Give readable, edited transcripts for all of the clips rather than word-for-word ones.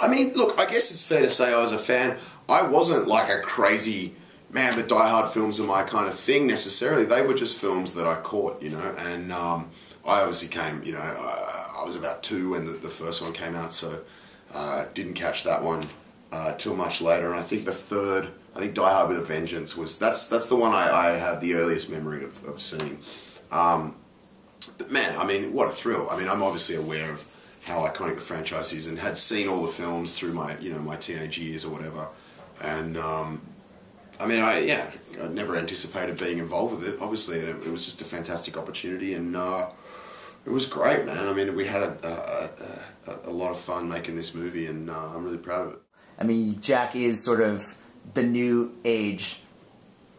I mean, look, I guess it's fair to say I was a fan. I wasn't like a crazy, man, the Die Hard films are my kind of thing necessarily. They were just films that I caught, you know, and I obviously came, you know, I was about 2 when the first one came out, so didn't catch that one till much later. And I think the third, I think Die Hard with a Vengeance that's the one I have the earliest memory of seeing. But man, I mean, what a thrill. I mean, I'm obviously aware of how iconic the franchise is and had seen all the films through my, you know, my teenage years or whatever. And I mean, I never anticipated being involved with it. Obviously, it was just a fantastic opportunity, and it was great, man. I mean, we had a lot of fun making this movie, and I'm really proud of it. I mean, Jack is sort of the new age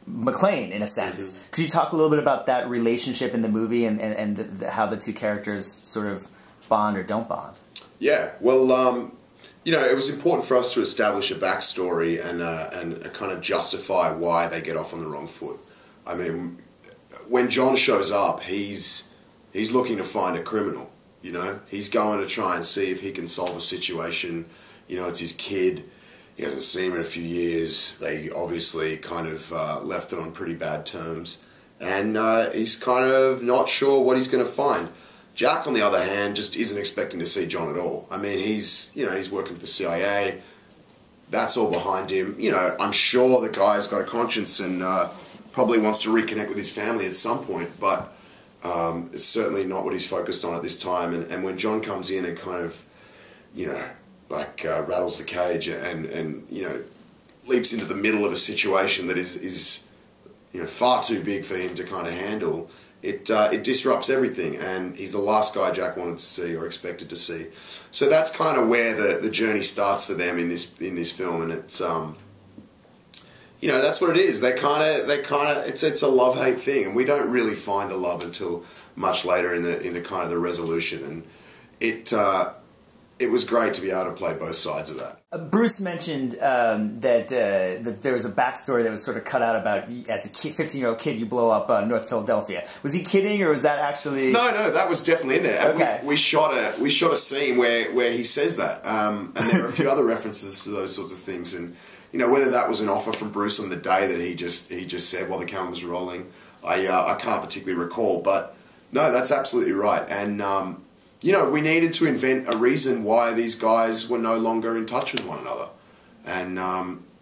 McClane, in a sense. Mm-hmm. Could you talk a little bit about that relationship in the movie and how the two characters sort of bond or don't bond? Yeah, well, you know, it was important for us to establish a backstory and kind of justify why they get off on the wrong foot. I mean, when John shows up, he's looking to find a criminal, you know? He's going to try and see if he can solve a situation. You know, it's his kid. He hasn't seen him in a few years. They obviously kind of left it on pretty bad terms. And he's kind of not sure what he's going to find. Jack, on the other hand, just isn't expecting to see John at all. I mean, he's working for the CIA. That's all behind him. You know, I'm sure the guy's got a conscience and probably wants to reconnect with his family at some point, but it's certainly not what he's focused on at this time. And when John comes in and kind of, you know, like rattles the cage and you know, leaps into the middle of a situation that is you know, far too big for him to kind of handle, it disrupts everything, and he's the last guy Jack wanted to see or expected to see. So that's kind of where the journey starts for them in this film, and it's you know, that's what it is. They kind of it's a love-hate thing, and we don't really find the love until much later in the kind of the resolution, and it was great to be able to play both sides of that. Bruce mentioned that there was a backstory that was sort of cut out about, as a 15-year-old kid, you blow up North Philadelphia. Was he kidding, or was that actually? No, that was definitely in there. Okay. We shot a scene where he says that, and there are a few other references to those sorts of things. And you know, whether that was an offer from Bruce on the day that he just said while the camera was rolling, I can't particularly recall. But no, that's absolutely right. And you know, we needed to invent a reason why these guys were no longer in touch with one another. And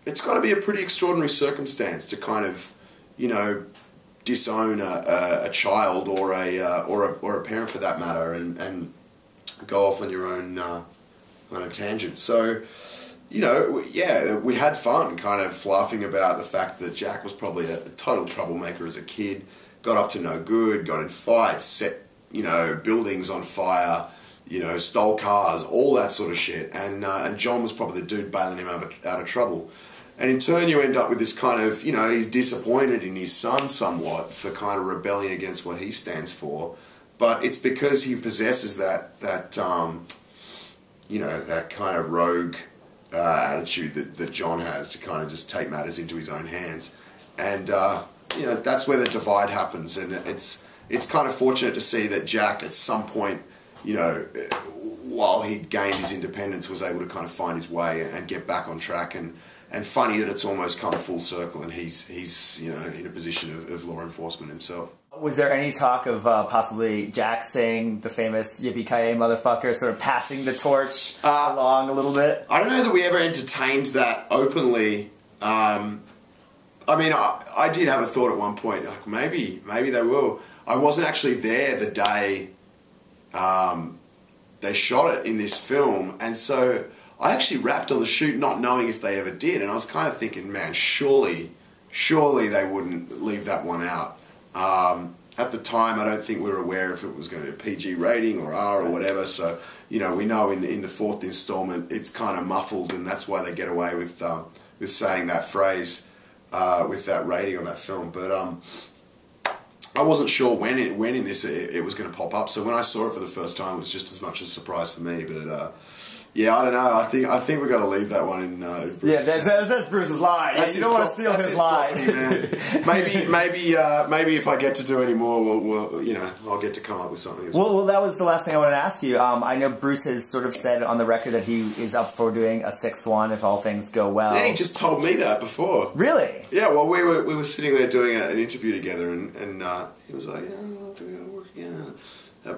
it's got to be a pretty extraordinary circumstance to kind of, you know, disown a child or a parent for that matter, and go off on your own on a tangent. So, you know, yeah, we had fun kind of laughing about the fact that Jack was probably a total troublemaker as a kid, got up to no good, got in fights, set, you know, buildings on fire, you know, stole cars, all that sort of shit. And John was probably the dude bailing him out of trouble. And in turn, you end up with this kind of, you know, he's disappointed in his son somewhat for kind of rebelling against what he stands for. But it's because he possesses that you know, that kind of rogue attitude that John has to kind of just take matters into his own hands. And, you know, that's where the divide happens. And it's kind of fortunate to see that Jack, at some point, you know, while he gained his independence, was able to kind of find his way and get back on track. And funny that it's almost come full circle, and he's you know, in a position of law enforcement himself. Was there any talk of possibly Jack saying the famous "Yippee-ki-yay, motherfucker," sort of passing the torch along a little bit? I don't know that we ever entertained that openly. I mean, I did have a thought at one point, like maybe they will. I wasn't actually there the day they shot it in this film, and so I actually wrapped on the shoot not knowing if they ever did, and I was kind of thinking, man, surely they wouldn't leave that one out. At the time, I don't think we were aware if it was going to be a PG rating or R or whatever, so, you know, we know in the fourth installment it's kind of muffled, and that's why they get away with saying that phrase with that rating on that film. But I wasn't sure when in this it was going to pop up, so when I saw it for the first time, it was just as much a surprise for me. But Yeah, I don't know. I think we got to leave that one in. Yeah, that's Bruce's line. You don't want to steal his line. Property, maybe if I get to do any more, we'll I'll get to come up with something. As well, that was the last thing I wanted to ask you. I know Bruce has sort of said on the record that he is up for doing a sixth one if all things go well. Yeah, he just told me that before. Really? Yeah. Well, we were sitting there doing an interview together, and he was like, "Yeah, I'll do it work again."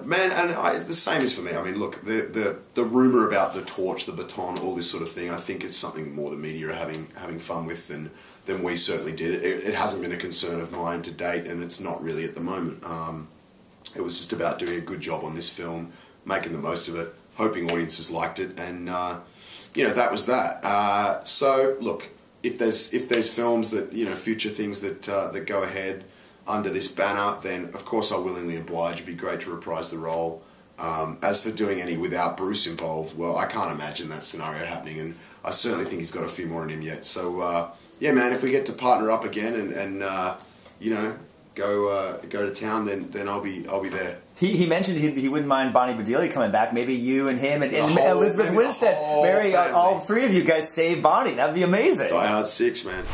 Man, and the same is for me. I mean, look, the rumor about the torch, the baton, all this sort of thing. I think it's something more the media are having fun with than we certainly did. It hasn't been a concern of mine to date, and it's not really at the moment. It was just about doing a good job on this film, making the most of it, hoping audiences liked it, and that was that. So, look, if there's films that future things that go ahead under this banner, then of course I'll willingly oblige. It'd be great to reprise the role. As for doing any without Bruce involved, well, I can't imagine that scenario happening, and I certainly think he's got a few more in him yet. So, yeah, man, if we get to partner up again and go to town, then I'll be there. He mentioned he wouldn't mind Bonnie Bedelia coming back. Maybe you and him and Elizabeth Winstead, Mary, all three of you guys save Bonnie. That'd be amazing. Die Hard 6, man.